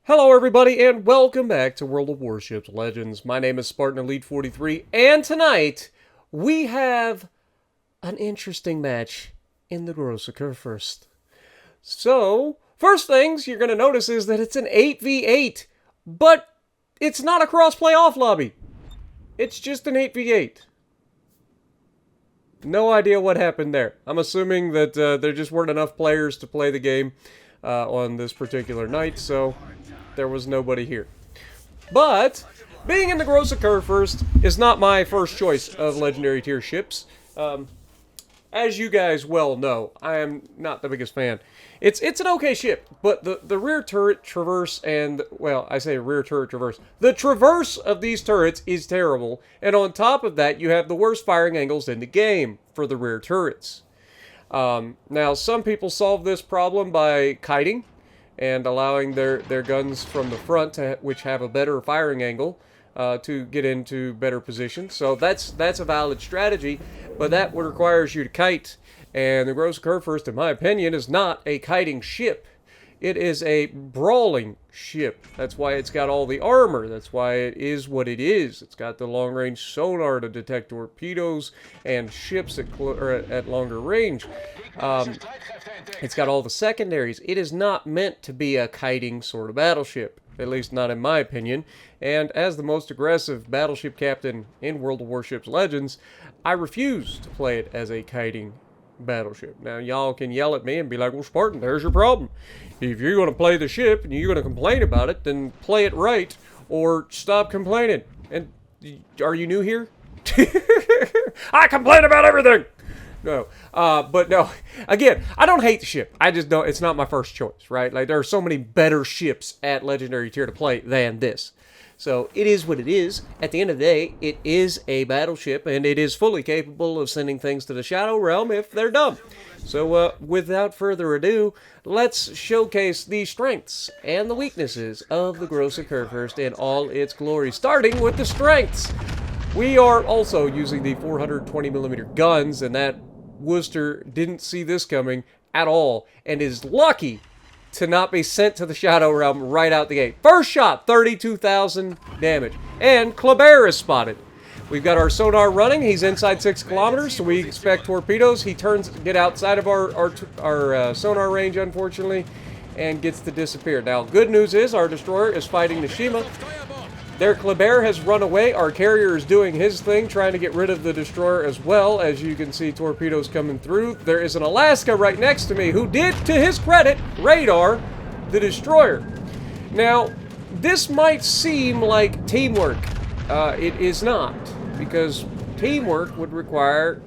Hello everybody and welcome back to World of Warships Legends. My name is Spartan Elite 43 and tonight we have an interesting match in the Gross Occur First. So, first things you're going to notice is that it's an 8v8, but it's not a cross-play off lobby. It's just an 8v8. No idea what happened there. I'm assuming that there just weren't enough players to play the game on this particular night, so there was nobody here. But being in the Gross Occur First is not my first choice of legendary tier ships. As you guys well know, I am not the biggest fan. It's an okay ship, but the rear turret traverse and, well, I say rear turret traverse. The traverse of these turrets is terrible, and on top of that, you have the worst firing angles in the game for the rear turrets. Now, some people solve this problem by kiting and allowing their guns from the front, which have a better firing angle, to get into better position. So that's a valid strategy, but that requires you to kite. And the Gross Occur First, in my opinion, is not a kiting ship. It is a brawling ship. That's why it's got all the armor. That's why it is what it is. It's got the long-range sonar to detect torpedoes and ships at longer range. It's got all the secondaries. It is not meant to be a kiting sort of battleship, at least not in my opinion. And as the most aggressive battleship captain in World of Warships Legends, I refuse to play it as a kiting battleship. Now, y'all can yell at me and be like, well, Spartan, there's your problem. If you're going to play the ship and you're going to complain about it, then play it right or stop complaining. And are you new here? I complain about everything! No, but no, again, I don't hate the ship. I just don't, it's not my first choice, right? Like, there are so many better ships at Legendary tier to play than this. So, it is what it is. At the end of the day, it is a battleship, and it is fully capable of sending things to the Shadow Realm if they're dumb. So, without further ado, let's showcase the strengths and the weaknesses of the Gross Occur First in all its glory, starting with the strengths. We are also using the 420mm guns, and that Worcester didn't see this coming at all, and is lucky to not be sent to the Shadow Realm right out the gate. First shot, 32,000 damage. And Kleber is spotted. We've got our sonar running. He's inside 6 kilometers, so we expect torpedoes. He get outside of our sonar range, unfortunately, and gets to disappear. Now, good news is our destroyer is fighting Nishima. Their Kleber has run away. Our carrier is doing his thing, trying to get rid of the destroyer as well. As you can see, torpedoes coming through. There is an Alaska right next to me who did, to his credit, radar the destroyer. Now, this might seem like teamwork. It is not, because teamwork would require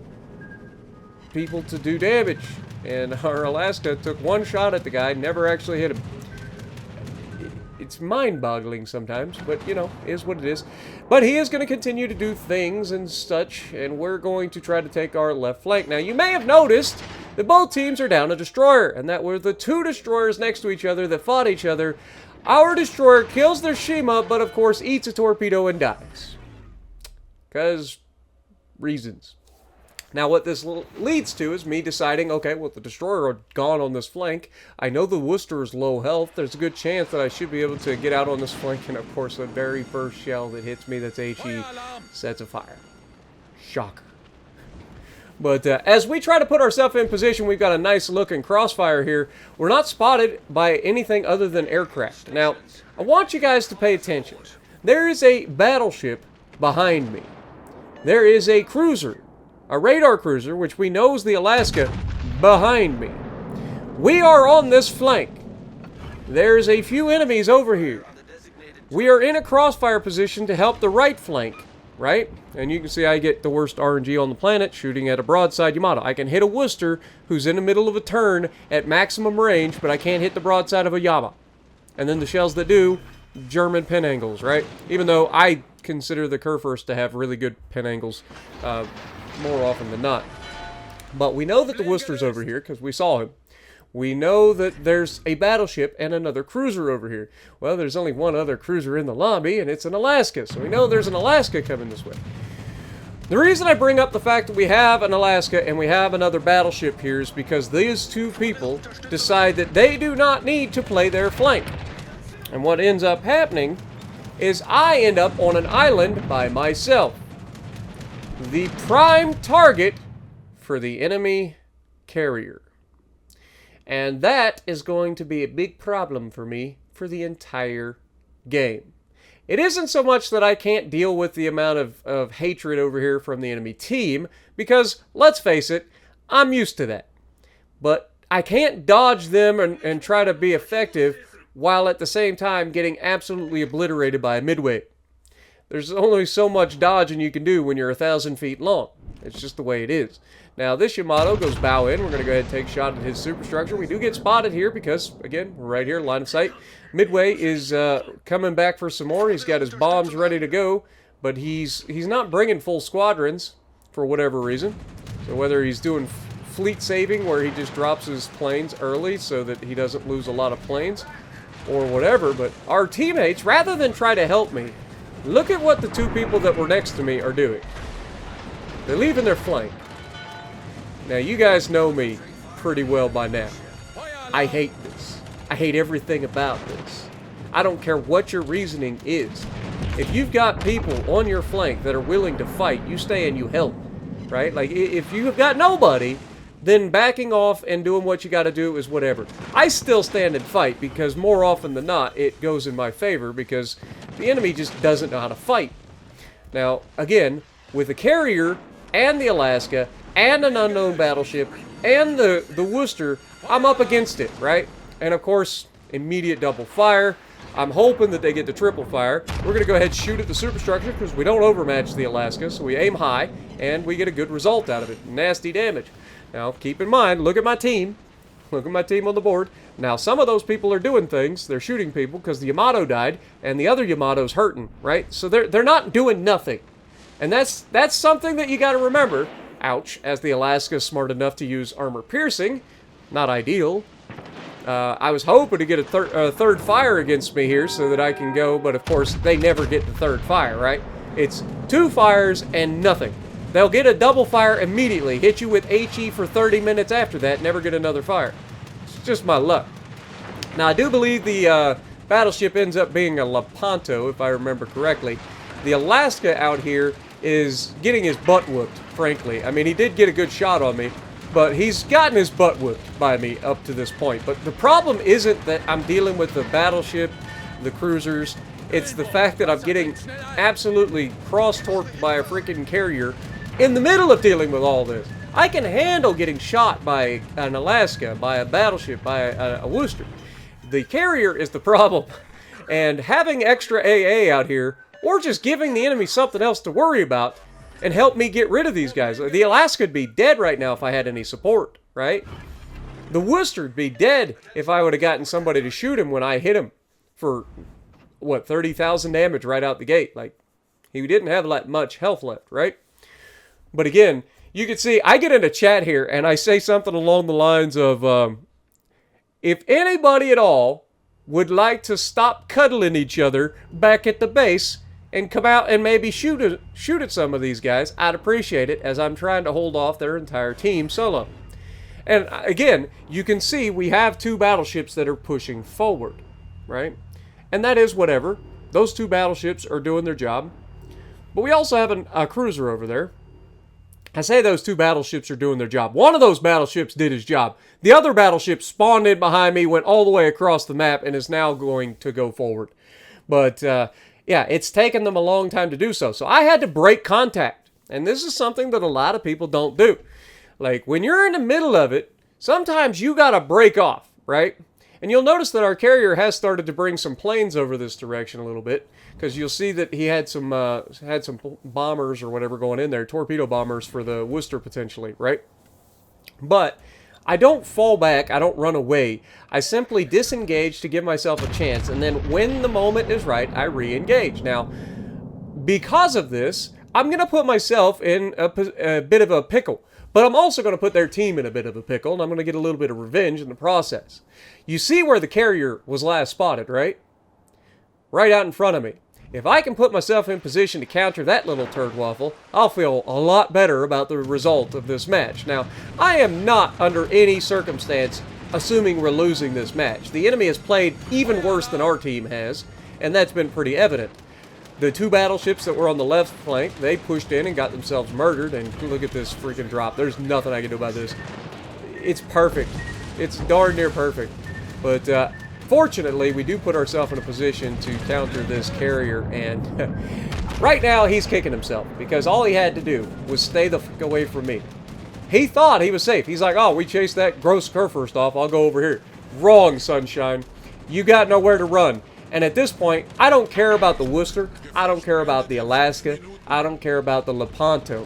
people to do damage. And our Alaska took one shot at the guy, never actually hit him. It's mind-boggling sometimes, but, you know, is what it is. But he is going to continue to do things and such, and we're going to try to take our left flank. Now, you may have noticed that both teams are down a destroyer, and that were the 2 destroyers next to each other that fought each other. Our destroyer kills their Shima, but, of course, eats a torpedo and dies. Because reasons. Now, what this leads to is me deciding, okay, well, the destroyer are gone on this flank. I know the Worcester is low health. There's a good chance that I should be able to get out on this flank. And, of course, the very first shell that hits me, that's HE, sets a fire. Shocker. But as we try to put ourselves in position, we've got a nice looking crossfire here. We're not spotted by anything other than aircraft. Now, I want you guys to pay attention. There is a battleship behind me. There is a cruiser. A radar cruiser, which we know is the Alaska, behind me. We are on this flank. There's a few enemies over here. We are in a crossfire position to help the right flank, right? And you can see I get the worst RNG on the planet shooting at a broadside Yamato. I can hit a Worcester who's in the middle of a turn at maximum range, but I can't hit the broadside of a Yama. And then the shells that do, German pin angles, right? Even though I consider the Occur First to have really good pin angles, more often than not. But we know that the Worcester's over here because we saw him. We know that there's a battleship and another cruiser over here. Well, there's only one other cruiser in the lobby, and it's an Alaska. So we know there's an Alaska coming this way. The reason I bring up the fact that we have an Alaska and we have another battleship here is because these 2 people decide that they do not need to play their flank. And what ends up happening is I end up on an island by myself. The prime target for the enemy carrier. And that is going to be a big problem for me for the entire game. It isn't so much that I can't deal with the amount of hatred over here from the enemy team, because, let's face it, I'm used to that. But I can't dodge them and try to be effective while at the same time getting absolutely obliterated by a midway. There's only so much dodging you can do when you're 1,000 feet long. It's just the way it is. Now, this Yamato goes bow in. We're going to go ahead and take a shot at his superstructure. We do get spotted here because, again, we're right here, line of sight. Midway is coming back for some more. He's got his bombs ready to go, but he's not bringing full squadrons for whatever reason. So whether he's doing fleet saving where he just drops his planes early so that he doesn't lose a lot of planes or whatever, but our teammates, rather than try to help me, look at what the two people that were next to me are doing. They're leaving their flank. Now, you guys know me pretty well by now. I hate this. I hate everything about this. I don't care what your reasoning is. If you've got people on your flank that are willing to fight, you stay and you help, right? Like, if you've got nobody, then backing off and doing what you got to do is whatever. I still stand and fight because more often than not, it goes in my favor because the enemy just doesn't know how to fight. Now, again, with the carrier and the Alaska and an unknown battleship and the Worcester, I'm up against it, right? And of course, immediate double fire. I'm hoping that they get the triple fire. We're going to go ahead and shoot at the superstructure because we don't overmatch the Alaska, so we aim high and we get a good result out of it. Nasty damage. Now, keep in mind, look at my team. Look at my team on the board. Now, some of those people are doing things. They're shooting people because the Yamato died and the other Yamato's hurting, right? So they're not doing nothing. And that's something that you got to remember. Ouch, as the Alaska's smart enough to use armor piercing. Not ideal. I was hoping to get a third fire against me here so that I can go, but of course, they never get the third fire, right? It's 2 fires and nothing. They'll get a double fire immediately, hit you with HE for 30 minutes after that, never get another fire. It's just my luck. Now, I do believe the battleship ends up being a Lepanto, if I remember correctly. The Alaska out here is getting his butt whooped, frankly. I mean, he did get a good shot on me, but he's gotten his butt whooped by me up to this point. But the problem isn't that I'm dealing with the battleship, the cruisers. It's the fact that I'm getting absolutely cross-torqued by a freaking carrier in the middle of dealing with all this. I can handle getting shot by an Alaska, by a battleship, by a Worcester. The carrier is the problem. And having extra AA out here, or just giving the enemy something else to worry about, and help me get rid of these guys. The Alaska would be dead right now if I had any support, right? The Worcester would be dead if I would have gotten somebody to shoot him when I hit him for, what, 30,000 damage right out the gate. Like, he didn't have that much health left, right? But again, you can see, I get into chat here, and I say something along the lines of, if anybody at all would like to stop cuddling each other back at the base and come out and maybe shoot at some of these guys, I'd appreciate it, as I'm trying to hold off their entire team solo. And again, you can see we have 2 battleships that are pushing forward, right? And that is whatever. Those 2 battleships are doing their job. But we also have a cruiser over there. I say those 2 battleships are doing their job. One of those battleships did his job. The other battleship spawned in behind me, went all the way across the map, and is now going to go forward. But, yeah, it's taken them a long time to do so. So I had to break contact. And this is something that a lot of people don't do. Like, when you're in the middle of it, sometimes you got to break off, right? And you'll notice that our carrier has started to bring some planes over this direction a little bit. Because you'll see that he had some bombers or whatever going in there. Torpedo bombers for the Worcester potentially, right? But I don't fall back. I don't run away. I simply disengage to give myself a chance. And then when the moment is right, I re-engage. Now, because of this, I'm going to put myself in a bit of a pickle. But I'm also going to put their team in a bit of a pickle. And I'm going to get a little bit of revenge in the process. You see where the carrier was last spotted, right? Right out in front of me. If I can put myself in position to counter that little turd waffle, I'll feel a lot better about the result of this match. Now, I am not under any circumstance assuming we're losing this match. The enemy has played even worse than our team has, and that's been pretty evident. The 2 battleships that were on the left flank, they pushed in and got themselves murdered, and look at this freaking drop. There's nothing I can do about this. It's perfect. It's darn near perfect. But fortunately, we do put ourselves in a position to counter this carrier, and right now he's kicking himself because all he had to do was stay the fuck away from me. He thought he was safe. He's like, oh, we chased that gross first off. I'll go over here. Wrong, sunshine. You got nowhere to run. And at this point, I don't care about the Worcester. I don't care about the Alaska. I don't care about the Lepanto.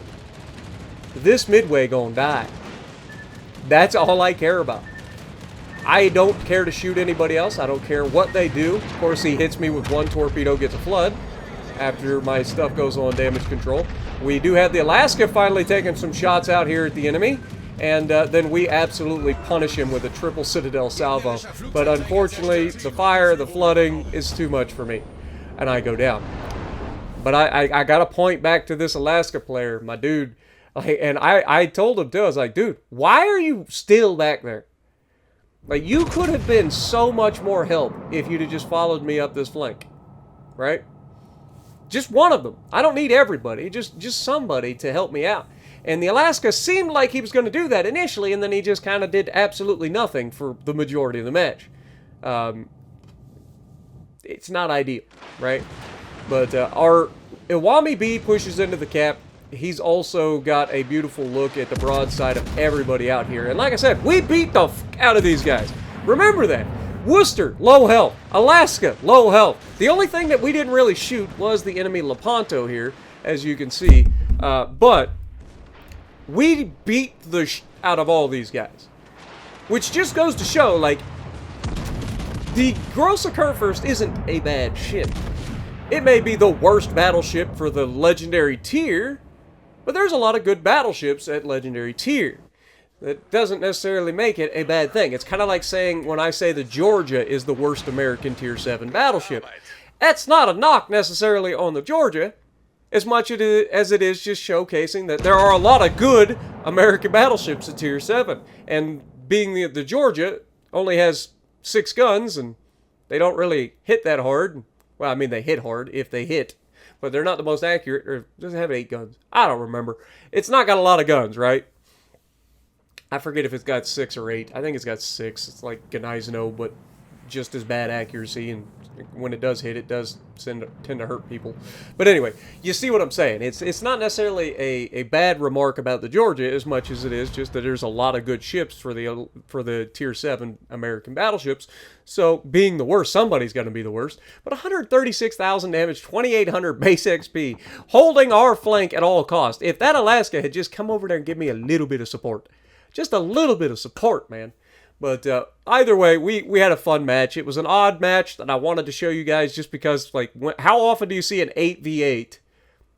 This Midway gonna die. That's all I care about. I don't care to shoot anybody else. I don't care what they do. Of course, he hits me with 1 torpedo, gets a flood after my stuff goes on damage control. We do have the Alaska finally taking some shots out here at the enemy, and then we absolutely punish him with a triple Citadel salvo. But unfortunately, the fire, the flooding is too much for me, and I go down. But I got to point back to this Alaska player, my dude, and I told him too, I was like, dude, why are you still back there? Like, you could have been so much more help if you'd have just followed me up this flank, right? Just one of them. I don't need everybody. Just somebody to help me out. And the Alaska seemed like he was going to do that initially, and then he just kind of did absolutely nothing for the majority of the match. It's not ideal, right? But our Iwami B pushes into the cap. He's also got a beautiful look at the broadside of everybody out here. And like I said, we beat the f*** out of these guys. Remember that. Worcester, low health. Alaska, low health. The only thing that we didn't really shoot was the enemy Lepanto here, as you can see. But we beat the sh out of all these guys. Which just goes to show, like, the Grossa Kurfürst isn't a bad ship. It may be the worst battleship for the legendary tier, but there's a lot of good battleships at legendary tier. That doesn't necessarily make it a bad thing. It's kind of like saying when I say the Georgia is the worst American Tier 7 battleship. That's not a knock necessarily on the Georgia, as much as it is just showcasing that there are a lot of good American battleships at Tier 7. And being the Georgia only has 6 guns, and they don't really hit that hard. Well, I mean, they hit hard if they hit, but they're not the most accurate. Or does it have 8 guns? I don't remember. It's not got a lot of guns, right? I forget if it's got 6 or 8. I think it's got 6. It's like Gneisno, but just as bad accuracy, and when it does hit, it does tend to hurt people. But anyway, you see what I'm saying. It's not necessarily a bad remark about the Georgia as much as it is just that there's a lot of good ships for the Tier 7 American battleships. So being the worst, somebody's going to be the worst. But 136,000 damage, 2,800 base XP, holding our flank at all costs. If that Alaska had just come over there and give me a little bit of support. Just a little bit of support, man. But either way, we had a fun match. It was an odd match that I wanted to show you guys just because, like, how often do you see an 8v8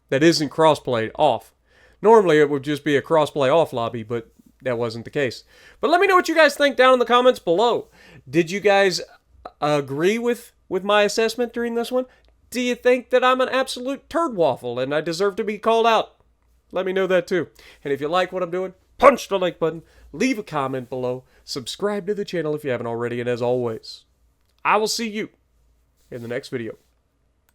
that isn't crossplay off? Normally, it would just be a crossplay off lobby, but that wasn't the case. But let me know what you guys think down in the comments below. Did you guys agree with my assessment during this one? Do you think that I'm an absolute turd waffle and I deserve to be called out? Let me know that too. And if you like what I'm doing, punch the like button, leave a comment below, subscribe to the channel if you haven't already, and as always, I will see you in the next video.